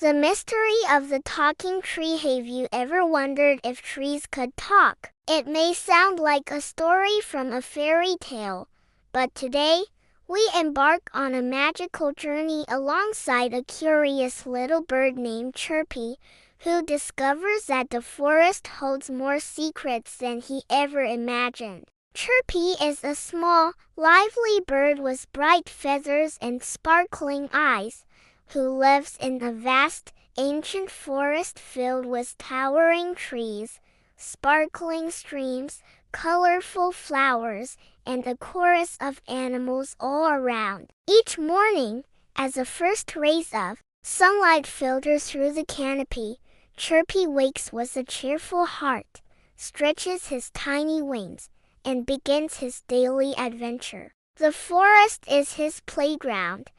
The mystery of the talking tree. Have you ever wondered if trees could talk? It may sound like a story from a fairy tale, but today, we embark on a magical journey alongside a curious little bird named Chirpy, who discovers that the forest holds more secrets than he ever imagined. Chirpy is a small, lively bird with bright feathers and sparkling eyes, who lives in a vast, ancient forest filled with towering trees, sparkling streams, colorful flowers, and a chorus of animals all around. Each morning, as the first rays of sunlight filter through the canopy, Chirpy wakes with a cheerful heart, stretches his tiny wings, and begins his daily adventure. The forest is his playground,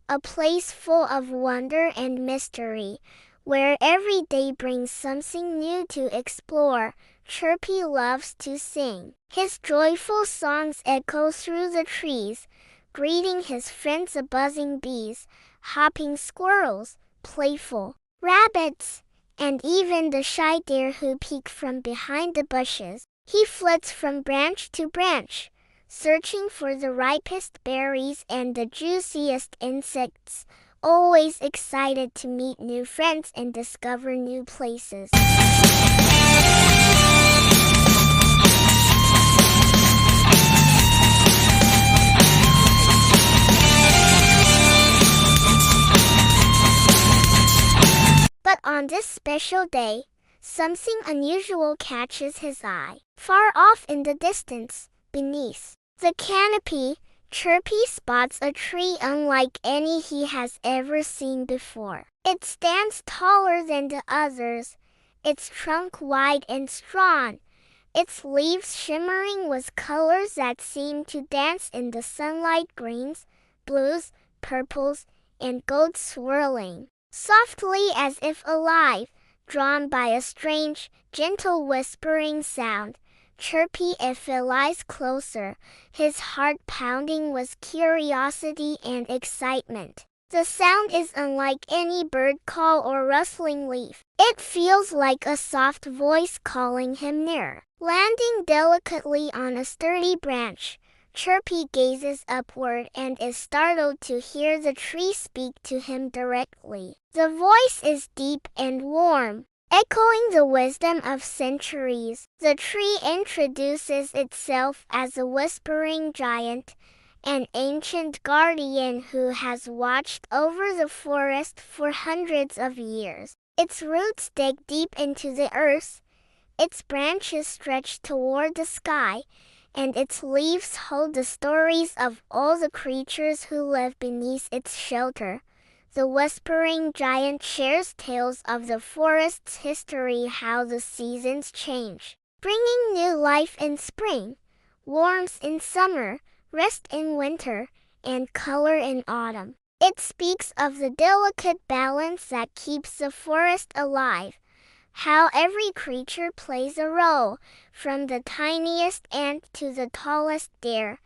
a place full of wonder and mystery, where every day brings something new to explore. Chirpy loves to sing. His joyful songs echo through the trees, greeting his friends the buzzing bees, hopping squirrels, playful rabbits, and even the shy deer who peek from behind the bushes. He flits from branch to branch, searching for the ripest berries and the juiciest insects, always excited to meet new friends and discover new places. But on this special day, something unusual catches his eye. Far off in the distance, beneath the canopy, Chirpy spots a tree unlike any he has ever seen before. It stands taller than the others, its trunk wide and strong, its leaves shimmering with colors that seem to dance in the sunlight, greens, blues, purples, and gold swirling softly as if alive, drawn by a strange, gentle whispering sound. Chirpy lies closer, his heart pounding with curiosity and excitement. The sound is unlike any bird call or rustling leaf. It feels like a soft voice calling him near. Landing delicately on a sturdy branch, Chirpy gazes upward and is startled to hear the tree speak to him directly. The voice is deep and warm, echoing the wisdom of centuries. The tree introduces itself as a whispering giant, an ancient guardian who has watched over the forest for hundreds of years. Its roots dig deep into the earth, its branches stretch toward the sky, and its leaves hold the stories of all the creatures who live beneath its shelter. The whispering giant shares tales of the forest's history, how the seasons change, bringing new life in spring, warmth in summer, rest in winter, and color in autumn. It speaks of the delicate balance that keeps the forest alive, how every creature plays a role, from the tiniest ant to the tallest deer,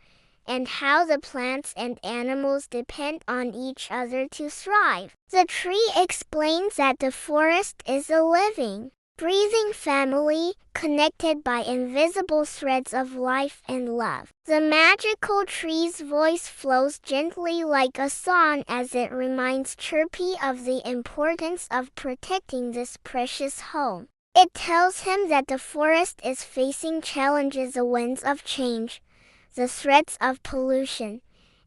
and how the plants and animals depend on each other to thrive. The tree explains that the forest is a living, breathing family, connected by invisible threads of life and love. The magical tree's voice flows gently like a song as it reminds Chirpy of the importance of protecting this precious home. It tells him that the forest is facing challenges, the winds of change, the threats of pollution,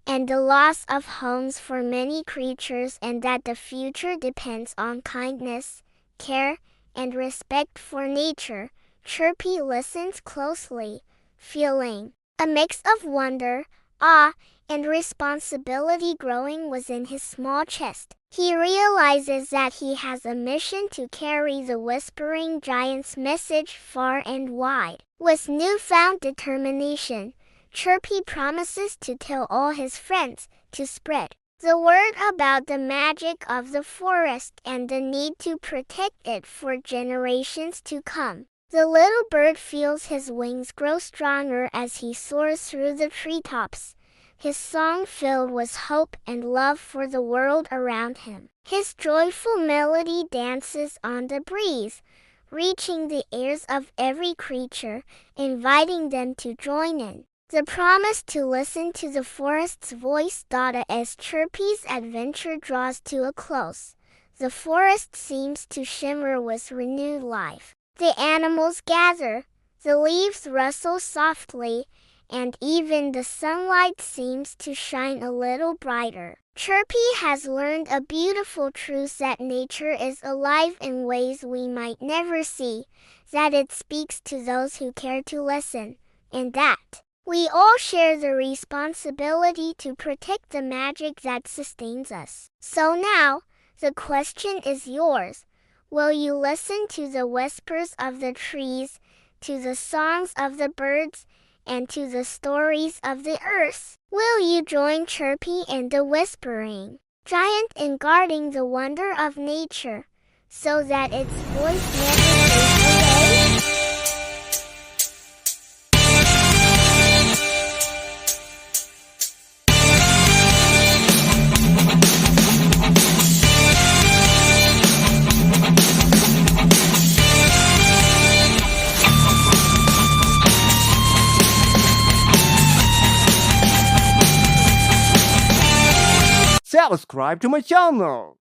and the loss of homes for many creatures, and that the future depends on kindness, care, and respect for nature. Chirpy listens closely, feeling a mix of wonder, awe, and responsibility growing within his small chest. He realizes that he has a mission to carry the whispering giant's message far and wide. With newfound determination, Chirpy promises to tell all his friends, to spread the word about the magic of the forest and the need to protect it for generations to come. The little bird feels his wings grow stronger as he soars through the treetops, his song filled with hope and love for the world around him. His joyful melody dances on the breeze, reaching the ears of every creature, inviting them to join in. The promise to listen to the forest's voice as Chirpy's adventure draws to a close. The forest seems to shimmer with renewed life. The animals gather, the leaves rustle softly, and even the sunlight seems to shine a little brighter. Chirpy has learned a beautiful truth that nature is alive in ways we might never see, that it speaks to those who care to listen, and that we all share the responsibility to protect the magic that sustains us. So now, the question is yours. Will you listen to the whispers of the trees, to the songs of the birds, and to the stories of the earth? Will you join Chirpy and the whispering giant in guarding the wonder of nature, so that its voice never fades away? Subscribe to my channel.